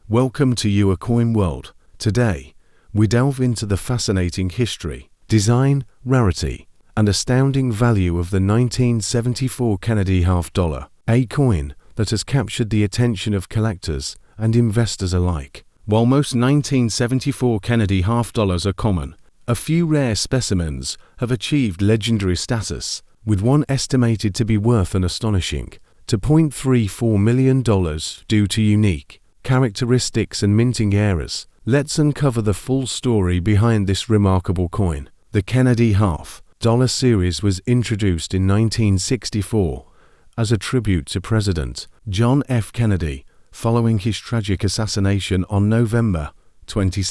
Welcome to Your Coin World. Today, we delve into the fascinating history, design, rarity, and astounding value of the 1974 Kennedy half-dollar, a coin that has captured the attention of collectors and investors alike. While most 1974 Kennedy half-dollars are common, a few rare specimens have achieved legendary status, with one estimated to be worth an astonishing $2.34 million due to unique characteristics and minting errors. Let's uncover the full story behind this remarkable coin. The Kennedy half-dollar series was introduced in 1964 as a tribute to President John F. Kennedy following his tragic assassination on November 22,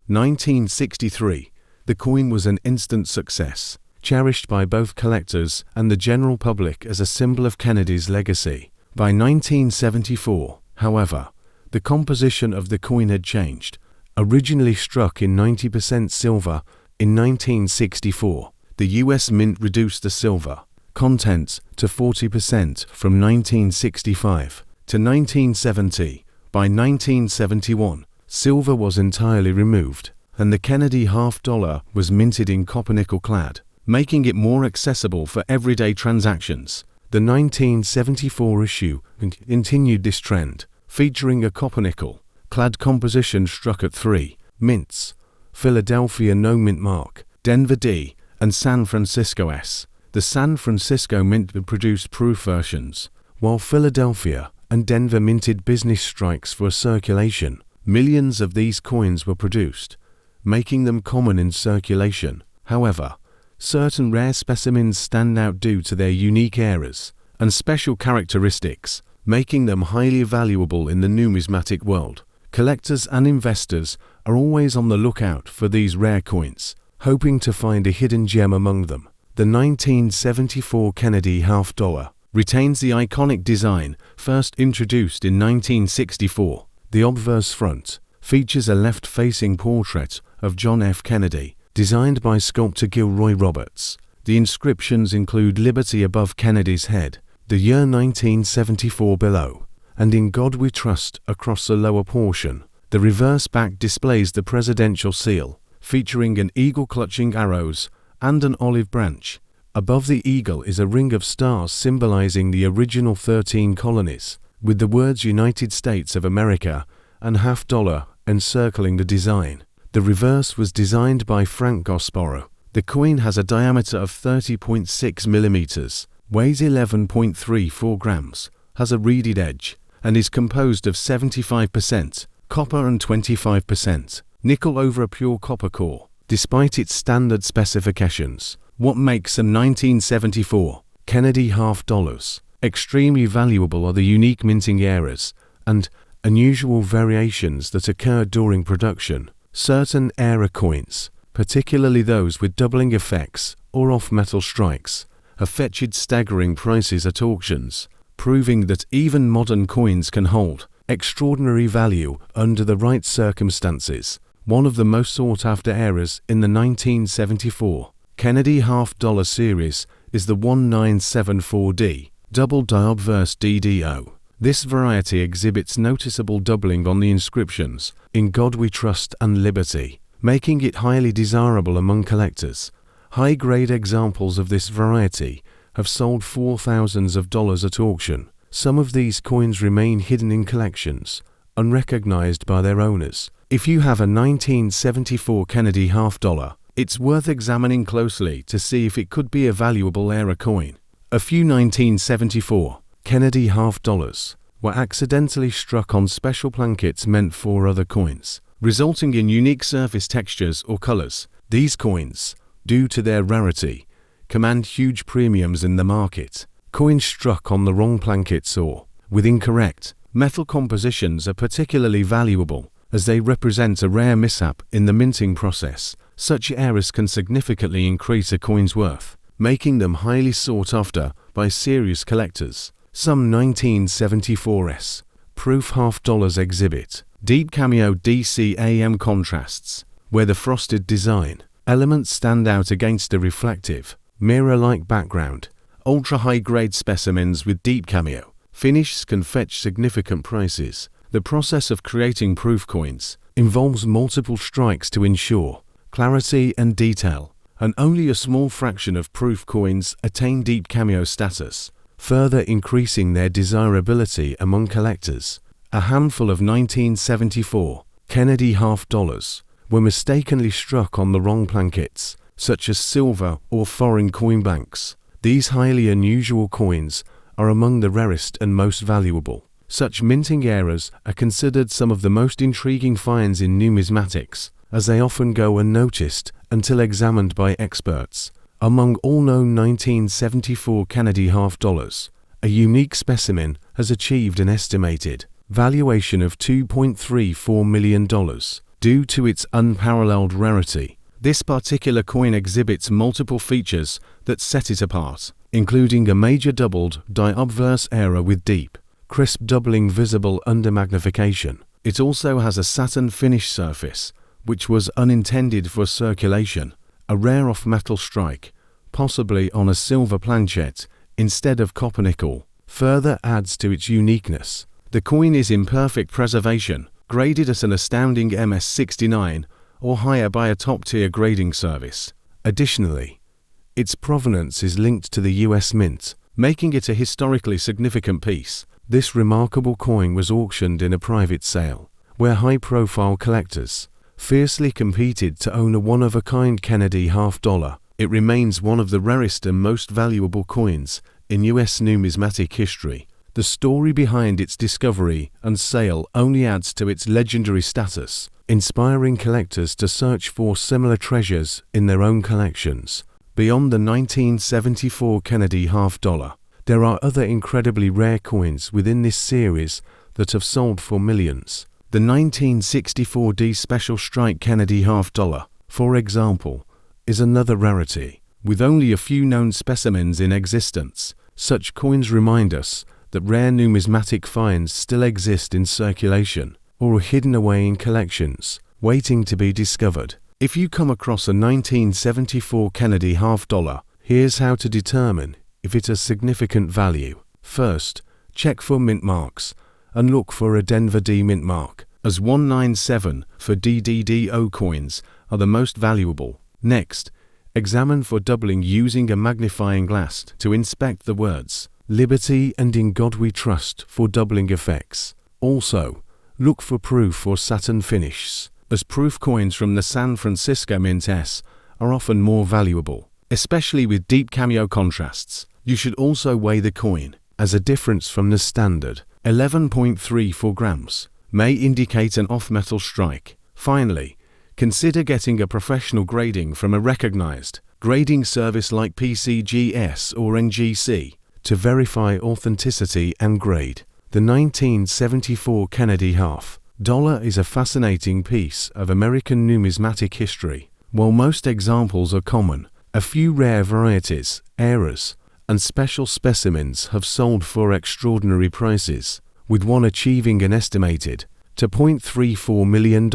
1963. The coin was an instant success, cherished by both collectors and the general public as a symbol of Kennedy's legacy. By 1974, however, the composition of the coin had changed. Originally struck in 90% silver, in 1964, the U.S. Mint reduced the silver content to 40% from 1965 to 1970. By 1971, silver was entirely removed, and the Kennedy half-dollar was minted in copper-nickel clad, making it more accessible for everyday transactions. The 1974 issue continued this trend, featuring a copper-nickel clad composition struck at 3 mints: Philadelphia no mint mark, Denver D, and San Francisco S. The San Francisco Mint produced proof versions, while Philadelphia and Denver minted business strikes for circulation. Millions of these coins were produced, making them common in circulation. However, certain rare specimens stand out due to their unique errors and special characteristics, making them highly valuable in the numismatic world. Collectors and investors are always on the lookout for these rare coins, hoping to find a hidden gem among them. The 1974 Kennedy half-dollar retains the iconic design first introduced in 1964. The obverse front features a left-facing portrait of John F. Kennedy, designed by sculptor Gilroy Roberts. The inscriptions include "Liberty" above Kennedy's head, the year 1974 below, and "In God We Trust" across the lower portion. The reverse back displays the presidential seal, featuring an eagle clutching arrows and an olive branch. Above the eagle is a ring of stars symbolizing the original 13 colonies, with the words United States of America and half-dollar encircling the design. The reverse was designed by Frank Gosporo. The coin has a diameter of 30.6 millimeters, weighs 11.34 grams, has a reeded edge, and is composed of 75% copper and 25% nickel over a pure copper core. Despite its standard specifications, what makes some 1974 Kennedy half-dollars extremely valuable are the unique minting errors and unusual variations that occur during production. Certain error coins, particularly those with doubling effects or off-metal strikes, have fetched staggering prices at auctions, proving that even modern coins can hold extraordinary value under the right circumstances. One of the most sought-after errors in the 1974 Kennedy half-dollar series is the 1974D, double die obverse DDO. This variety exhibits noticeable doubling on the inscriptions, "In God We Trust" and "Liberty," making it highly desirable among collectors. High-grade examples of this variety have sold for thousands of dollars at auction. Some of these coins remain hidden in collections, unrecognized by their owners. If you have a 1974 Kennedy half-dollar, it's worth examining closely to see if it could be a valuable error coin. A few 1974 Kennedy half-dollars were accidentally struck on special plankets meant for other coins, resulting in unique surface textures or colors. These coins, due to their rarity, command huge premiums in the market. Coins struck on the wrong plankets or with incorrect metal compositions are particularly valuable, as they represent a rare mishap in the minting process. Such errors can significantly increase a coin's worth, making them highly sought after by serious collectors. Some 1974s proof half-dollars exhibit deep cameo DCAM contrasts, where the frosted design elements stand out against a reflective, mirror-like background. Ultra-high-grade specimens with deep cameo finishes can fetch significant prices. The process of creating proof coins involves multiple strikes to ensure clarity and detail, and only a small fraction of proof coins attain deep cameo status, further increasing their desirability among collectors. A handful of 1974 Kennedy half dollars were mistakenly struck on the wrong plankets, such as silver or foreign coin banks. These highly unusual coins are among the rarest and most valuable. Such minting errors are considered some of the most intriguing finds in numismatics, as they often go unnoticed until examined by experts. Among all known 1974 Kennedy half dollars, a unique specimen has achieved an estimated valuation of $2.34 million due to its unparalleled rarity. This particular coin exhibits multiple features that set it apart, including a major doubled die-obverse error with deep, crisp doubling visible under magnification. It also has a satin finish surface, which was unintended for circulation, a rare off-metal strike, possibly on a silver planchet instead of copper-nickel, further adds to its uniqueness. The coin is in perfect preservation, graded at an astounding MS69 or higher by a top-tier grading service. Additionally, its provenance is linked to the US Mint, making it a historically significant piece. This remarkable coin was auctioned in a private sale, where high-profile collectors fiercely competed to own a one-of-a-kind Kennedy half dollar. It remains one of the rarest and most valuable coins in US numismatic history. The story behind its discovery and sale only adds to its legendary status, inspiring collectors to search for similar treasures in their own collections. Beyond the 1974 Kennedy half dollar, there are other incredibly rare coins within this series that have sold for millions. The 1964 D Special Strike Kennedy half dollar, for example, is another rarity. With only a few known specimens in existence, such coins remind us that rare numismatic finds still exist in circulation or are hidden away in collections, waiting to be discovered. If you come across a 1974 Kennedy half dollar, here's how to determine if it has significant value. First, check for mint marks and look for a Denver D mint mark, as 197 for DDDO coins are the most valuable. Next, examine for doubling using a magnifying glass to inspect the words "Liberty" and "In God We Trust" for doubling effects. Also, look for proof or satin finishes, as proof coins from the San Francisco Mint S are often more valuable, especially with deep cameo contrasts. You should also weigh the coin, as a difference from the standard 11.34 grams may indicate an off-metal strike. Finally, consider getting a professional grading from a recognized grading service like PCGS or NGC to verify authenticity and grade. The 1974 Kennedy half dollar is a fascinating piece of American numismatic history. While most examples are common, a few rare varieties, errors, and special specimens have sold for extraordinary prices, with one achieving an estimated $2.34 million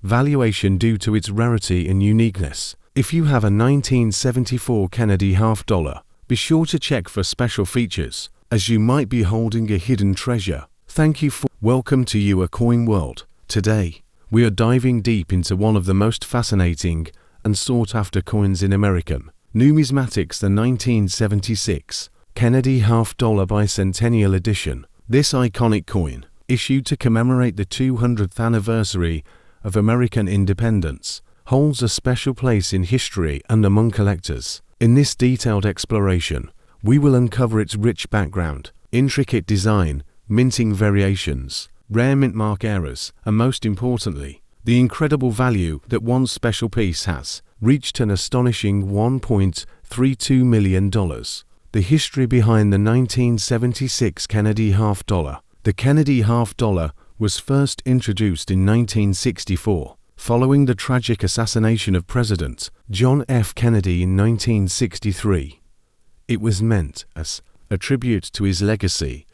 valuation due to its rarity and uniqueness. If you have a 1974 Kennedy half dollar, be sure to check for special features, as you might be holding a hidden treasure. Thank you for welcome to your coin world. Today, we are diving deep into one of the most fascinating and sought-after coins in American numismatics, the 1976 Kennedy half dollar bicentennial edition. This iconic coin, issued to commemorate the 200th anniversary of American independence, holds a special place in history and among collectors. In this detailed exploration, we will uncover its rich background, intricate design, minting variations, rare mint mark errors, and most importantly, the incredible value that one special piece has, reached an astonishing $1.32 million. The history behind the 1976 Kennedy half dollar. The Kennedy half dollar was first introduced in 1964, following the tragic assassination of President John F. Kennedy in 1963. It was meant as a tribute to his legacy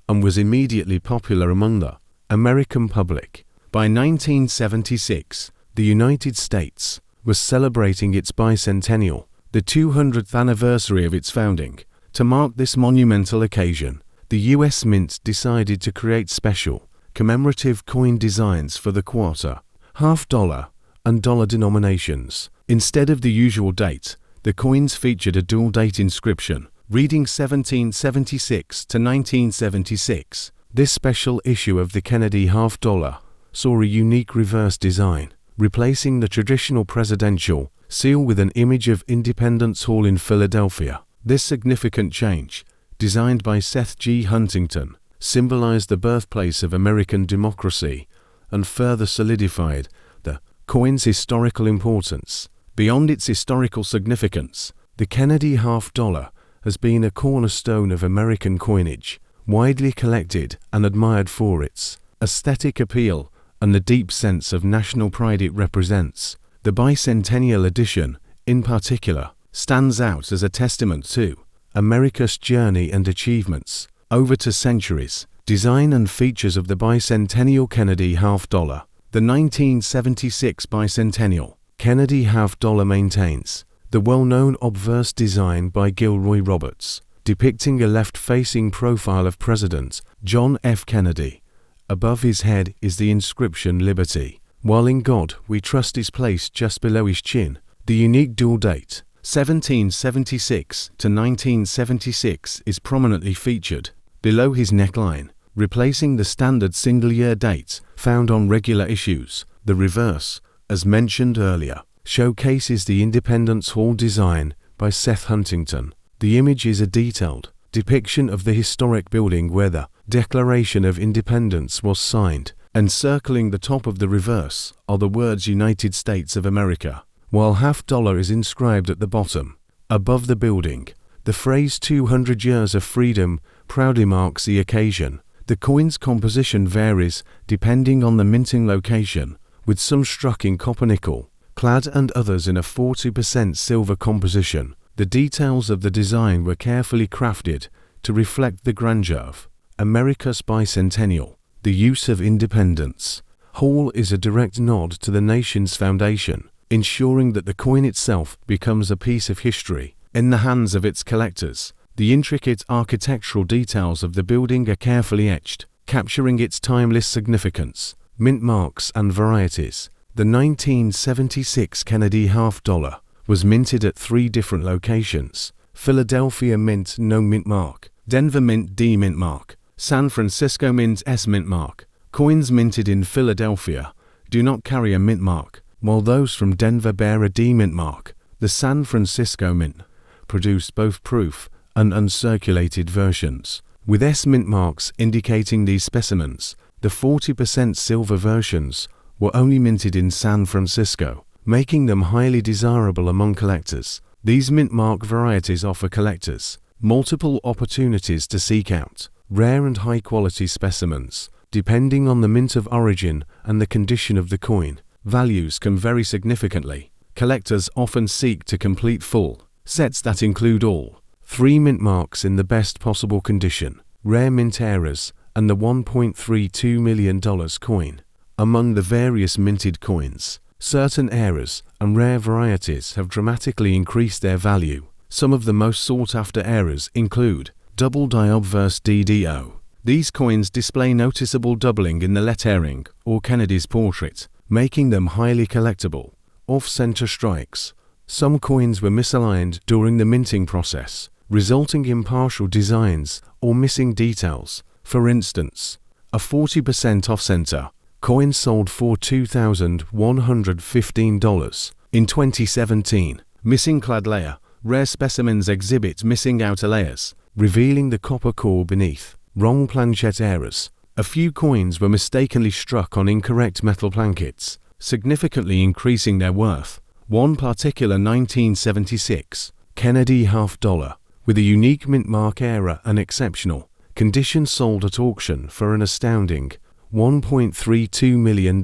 and was immediately popular among the American public. By 1976, the United States was celebrating its bicentennial, the 200th anniversary of its founding. To mark this monumental occasion, the US Mint decided to create special commemorative coin designs for the quarter, half dollar, and dollar denominations. Instead of the usual date, the coins featured a dual date inscription, reading 1776 to 1976. This special issue of the Kennedy half dollar saw a unique reverse design, replacing the traditional presidential seal with an image of Independence Hall in Philadelphia. This significant change, designed by Seth G. Huntington, symbolized the birthplace of American democracy and further solidified the coin's historical importance. Beyond its historical significance, the Kennedy half dollar has been a cornerstone of American coinage, widely collected and admired for its aesthetic appeal and the deep sense of national pride it represents. The bicentennial edition, in particular, stands out as a testament to America's journey and achievements over 2 centuries. Design and features of the bicentennial Kennedy half dollar. The 1976 bicentennial Kennedy half dollar maintains the well-known obverse design by Gilroy Roberts, depicting a left-facing profile of President John F. Kennedy. Above his head is the inscription Liberty, while in God we trust is placed just below his chin. The unique dual date, 1776 to 1976, is prominently featured below his neckline, replacing the standard single-year date found on regular issues. The reverse, as mentioned earlier, showcases the Independence Hall design by Seth Huntington. The image is a detailed depiction of the historic building where the Declaration of Independence was signed. Encircling the top of the reverse are the words United States of America, while half dollar is inscribed at the bottom. Above the building, the phrase 200 years of freedom proudly marks the occasion. The coin's composition varies depending on the minting location, with some struck in copper nickel clad and others in a 40% silver composition. The details of the design were carefully crafted to reflect the grandeur of America's bicentennial. The use of Independence Hall is a direct nod to the nation's foundation, ensuring that the coin itself becomes a piece of history in the hands of its collectors. The intricate architectural details of the building are carefully etched, capturing its timeless significance. Mint marks and varieties. The 1976 Kennedy half dollar was minted at 3 different locations: Philadelphia Mint No Mint Mark, Denver Mint D Mint Mark, San Francisco Mint S Mint Mark. Coins minted in Philadelphia do not carry a mint mark, while those from Denver bear a D Mint mark. The San Francisco Mint produced both proof and uncirculated versions, with S Mint marks indicating these specimens. The 40% silver versions were only minted in San Francisco, making them highly desirable among collectors. These mint mark varieties offer collectors multiple opportunities to seek out rare and high-quality specimens. Depending on the mint of origin and the condition of the coin, values can vary significantly. Collectors often seek to complete full sets that include all 3 mint marks in the best possible condition, rare mint errors, and the $1.32 million coin. Among the various minted coins, certain errors and rare varieties have dramatically increased their value. Some of the most sought-after errors include double die obverse DDO. These coins display noticeable doubling in the lettering or Kennedy's portrait, making them highly collectible. Off-center strikes. Some coins were misaligned during the minting process, resulting in partial designs or missing details. For instance, a 40% off-center coin sold for $2,115 in 2017. Missing clad layer. Rare specimens exhibit missing outer layers, revealing the copper core beneath. Wrong planchet errors. A few coins were mistakenly struck on incorrect metal plankets, significantly increasing their worth. One particular 1976 Kennedy half dollar with a unique mint mark error and exceptional condition sold at auction for an astounding $1.32 million.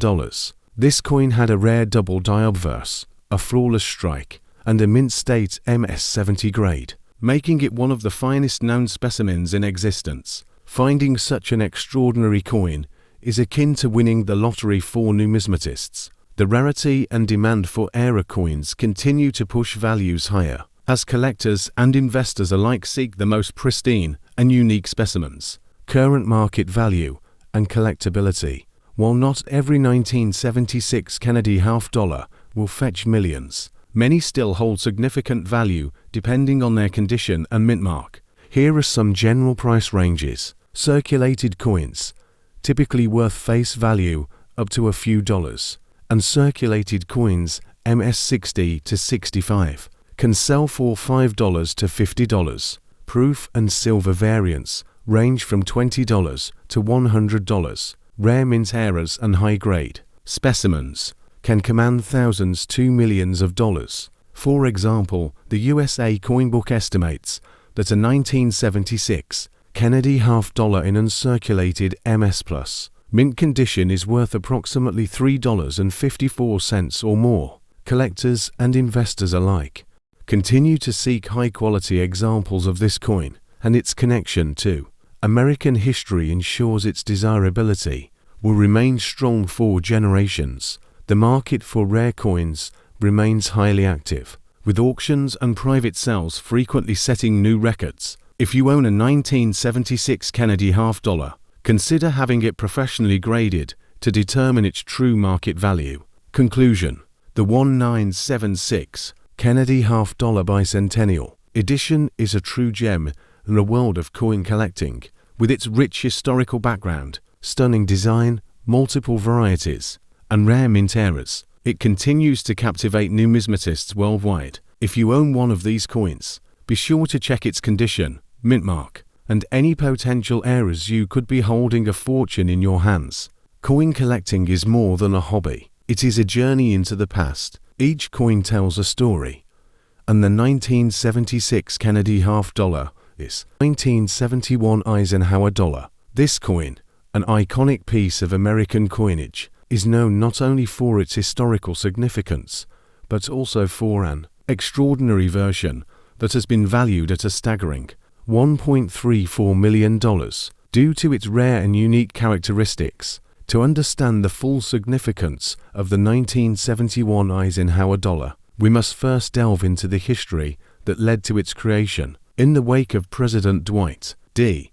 This coin had a rare double die obverse, a flawless strike, and a mint state MS-70 grade, making it one of the finest known specimens in existence. Finding such an extraordinary coin is akin to winning the lottery for numismatists. The rarity and demand for error coins continue to push values higher, as collectors and investors alike seek the most pristine and unique specimens. Current market value. and collectability. While not every 1976 Kennedy half-dollar will fetch millions, many still hold significant value depending on their condition and mint mark. Here are some general price ranges. Circulated coins, typically worth face value up to a few dollars. Uncirculated coins, MS-60 to 65, can sell for $5 to $50. Proof and silver variants range from $20 to $100. Rare mint errors and high-grade specimens can command thousands to millions of dollars. For example, the USA Coinbook estimates that a 1976 Kennedy half-dollar in uncirculated MS Plus mint condition is worth approximately $3.54 or more. Collectors and investors alike continue to seek high-quality examples of this coin, and its connection to American history ensures its desirability will remain strong for generations. The market for rare coins remains highly active, with auctions and private sales frequently setting new records. If you own a 1976 Kennedy half-dollar, consider having it professionally graded to determine its true market value. Conclusion: the 1976 Kennedy half-dollar bicentennial edition is a true gem in the world of coin collecting. With its rich historical background, stunning design, multiple varieties, and rare mint errors, it continues to captivate numismatists worldwide. If you own one of these coins, be sure to check its condition, mint mark, and any potential errors. You could be holding a fortune in your hands. Coin collecting is more than a hobby. It is a journey into the past. Each coin tells a story, and the 1976 Kennedy half-dollar is 1971 Eisenhower dollar. This coin, an iconic piece of American coinage, is known not only for its historical significance, but also for an extraordinary version that has been valued at a staggering $1.34 million due to its rare and unique characteristics. To understand the full significance of the 1971 Eisenhower dollar, we must first delve into the history that led to its creation. In the wake of President Dwight D.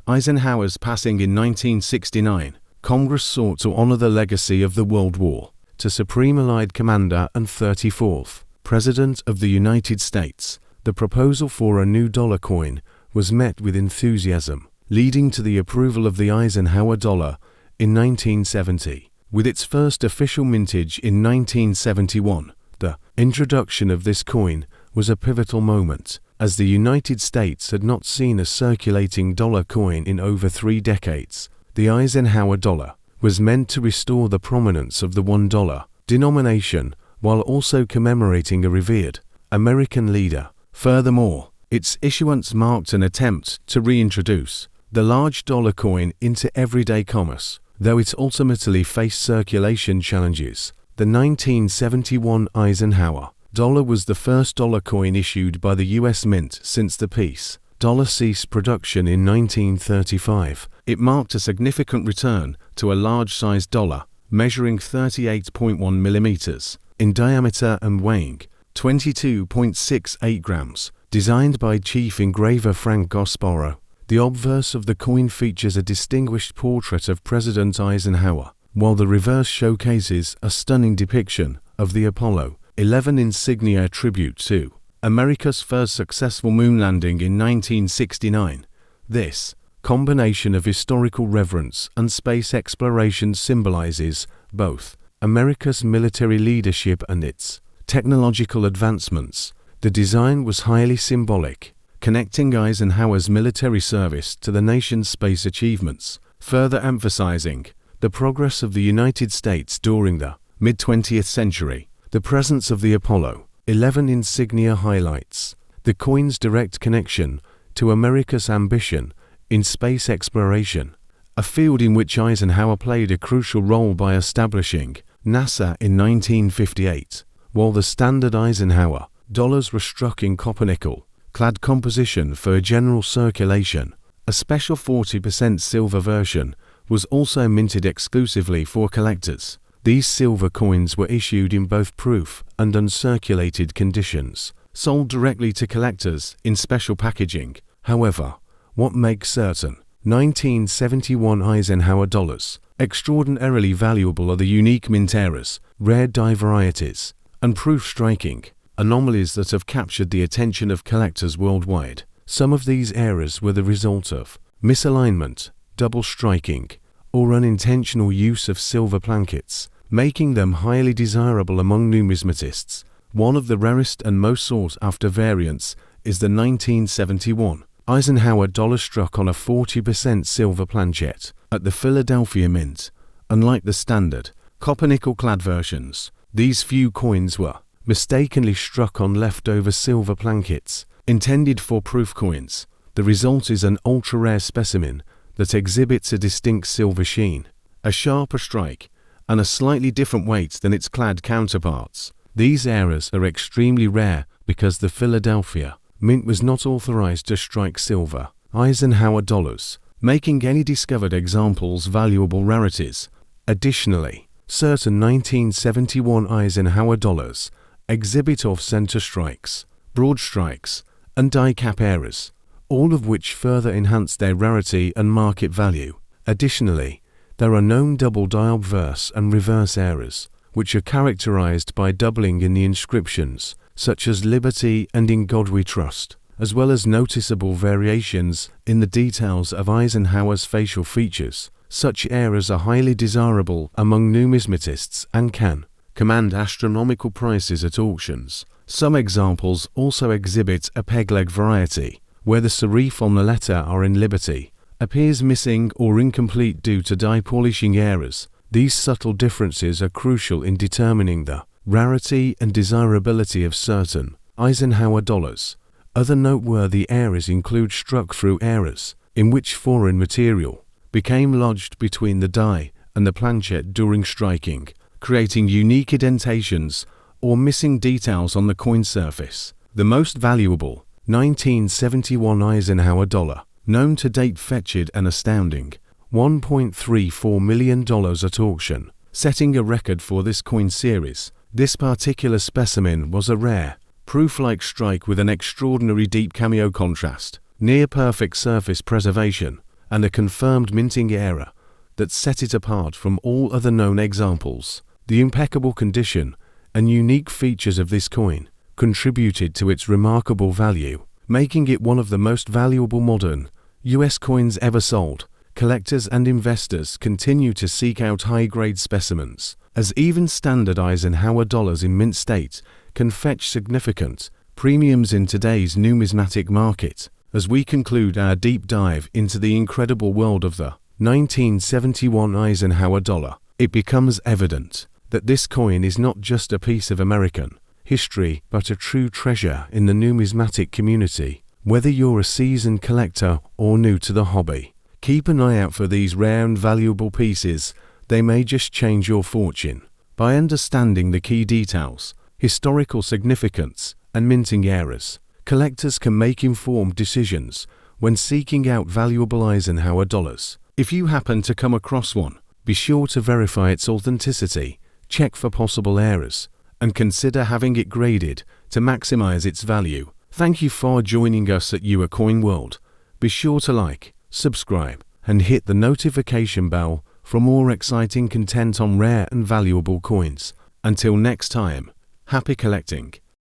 Eisenhower's passing in 1969, Congress sought to honor the legacy of the World War II Supreme Allied Commander and 34th President of the United States. The proposal for a new dollar coin was met with enthusiasm, leading to the approval of the Eisenhower dollar in 1970. With its first official mintage in 1971, the introduction of this coin was a pivotal moment, as the United States had not seen a circulating dollar coin in over 3 decades. The Eisenhower dollar was meant to restore the prominence of the $1 denomination while also commemorating a revered American leader. Furthermore, its issuance marked an attempt to reintroduce the large dollar coin into everyday commerce, though it ultimately faced circulation challenges. The 1971 Eisenhower dollar was the first dollar coin issued by the U.S. Mint since the peace dollar ceased production in 1935. It marked a significant return to a large-sized dollar, measuring 38.1 millimeters in diameter and weighing 22.68 grams. Designed by chief engraver Frank Gosporo, the obverse of the coin features a distinguished portrait of President Eisenhower, while the reverse showcases a stunning depiction of the Apollo 11 insignia tribute to America's first successful moon landing in 1969. This combination of historical reverence and space exploration symbolizes both America's military leadership and its technological advancements. The design was highly symbolic, connecting Eisenhower's military service to the nation's space achievements, further emphasizing the progress of the United States during the mid-20th century. The presence of the Apollo 11 insignia highlights the coin's direct connection to America's ambition in space exploration, a field in which Eisenhower played a crucial role by establishing NASA in 1958. While the standard Eisenhower dollars were struck in copper-nickel clad composition for general circulation, a special 40% silver version was also minted exclusively for collectors. These silver coins were issued in both proof and uncirculated conditions, sold directly to collectors in special packaging. However, what makes certain 1971 Eisenhower dollars. Extraordinarily valuable are the unique mint eras, rare die varieties, and proof striking anomalies that have captured the attention of collectors worldwide. Some of these errors were the result of misalignment, double striking, or unintentional use of silver plankets, making them highly desirable among numismatists. One of the rarest and most sought-after variants is the 1971 Eisenhower dollar struck on a 40% silver planchet at the Philadelphia Mint. Unlike the standard copper-nickel-clad versions, these few coins were mistakenly struck on leftover silver plankets intended for proof coins. The result is an ultra-rare specimen that exhibits a distinct silver sheen, a sharper strike, and a slightly different weight than its clad counterparts. These errors are extremely rare because the Philadelphia Mint was not authorized to strike silver Eisenhower dollars, making any discovered examples valuable rarities. Additionally, certain 1971 Eisenhower dollars exhibit off-center strikes, broad strikes, and die cap errors, all of which further enhance their rarity and market value. Additionally, there are known double die obverse and reverse errors, which are characterized by doubling in the inscriptions, such as Liberty and In God We Trust, as well as noticeable variations in the details of Eisenhower's facial features. Such errors are highly desirable among numismatists and can command astronomical prices at auctions. Some examples also exhibit a pegleg variety, where the serif on the letter R in Liberty appears missing or incomplete due to die polishing errors. These subtle differences are crucial in determining the rarity and desirability of certain Eisenhower dollars. Other noteworthy errors include struck-through errors, in which foreign material became lodged between the die and the planchet during striking, creating unique indentations or missing details on the coin surface. The most valuable 1971 Eisenhower dollar known to date fetched an astounding $1.34 million at auction, setting a record for this coin series. This particular specimen was a rare, proof-like strike with an extraordinary deep cameo contrast, near-perfect surface preservation, and a confirmed minting era that set it apart from all other known examples. The impeccable condition and unique features of this coin contributed to its remarkable value, making it one of the most valuable modern U.S. coins ever sold. Collectors and investors continue to seek out high-grade specimens, as even standard Eisenhower dollars in mint state can fetch significant premiums in today's numismatic market. As we conclude our deep dive into the incredible world of the 1971 Eisenhower dollar, it becomes evident that this coin is not just a piece of American history but a true treasure in the numismatic community. Whether you're a seasoned collector or new to the hobby, keep an eye out for these rare and valuable pieces. They may just change your fortune. By understanding the key details, historical significance, and minting errors, collectors can make informed decisions when seeking out valuable Eisenhower dollars. If you happen to come across one, be sure to verify its authenticity, check for possible errors, and consider having it graded to maximize its value. Thank you for joining us at Your Coin World. Be sure to like, subscribe, and hit the notification bell for more exciting content on rare and valuable coins. Until next time, happy collecting.